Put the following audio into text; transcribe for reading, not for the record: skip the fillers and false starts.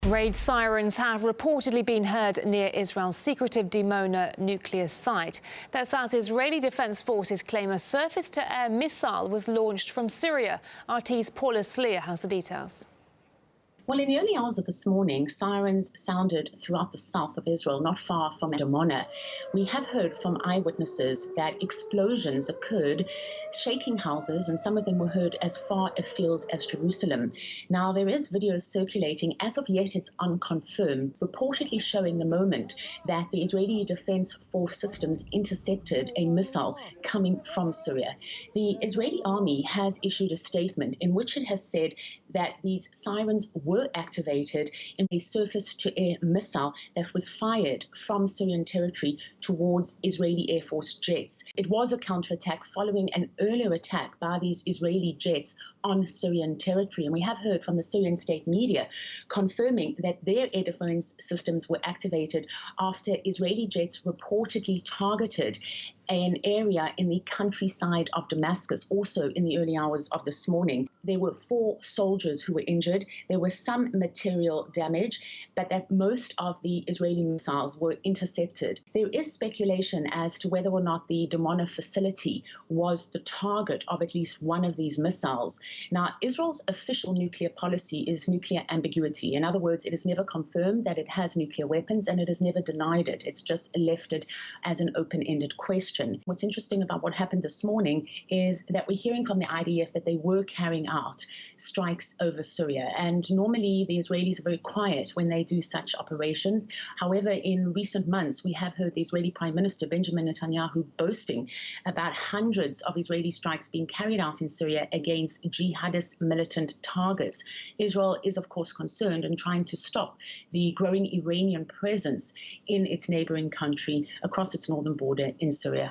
Raid sirens have reportedly been heard near Israel's secretive Dimona nuclear site. That's as Israeli Defense Forces claim a surface-to-air missile was launched from Syria. RT's Paula Slier has the details. Well, in the early hours of this morning, sirens sounded throughout the south of Israel, not far from Dimona. We have heard from eyewitnesses that explosions occurred, shaking houses, and some of them were heard as far afield as Jerusalem. Now, there is video circulating. As of yet, it's unconfirmed, reportedly showing the moment that the Israeli Defense Force systems intercepted a missile coming from Syria. The Israeli army has issued a statement in which it has said that these sirens were activated in a surface-to-air missile that was fired from Syrian territory towards Israeli Air Force jets. It was a counterattack following an earlier attack by these Israeli jets on Syrian territory. And we have heard from the Syrian state media confirming that their air defense systems were activated after Israeli jets reportedly targeted an area in the countryside of Damascus, also in the early hours of this morning. There were 4 soldiers who were injured. There was some material damage, but that most of the Israeli missiles were intercepted. There is speculation as to whether or not the Dimona facility was the target of at least one of these missiles. Now, Israel's official nuclear policy is nuclear ambiguity. In other words, it has never confirmed that it has nuclear weapons, and it has never denied it. It's just left it as an open-ended question. What's interesting about what happened this morning is that we're hearing from the IDF that they were carrying out strikes over Syria. And normally the Israelis are very quiet when they do such operations. However, in recent months, we have heard the Israeli Prime Minister Benjamin Netanyahu boasting about hundreds of Israeli strikes being carried out in Syria against jihadist militant targets. Israel is, of course, concerned and trying to stop the growing Iranian presence in its neighboring country across its northern border in Syria.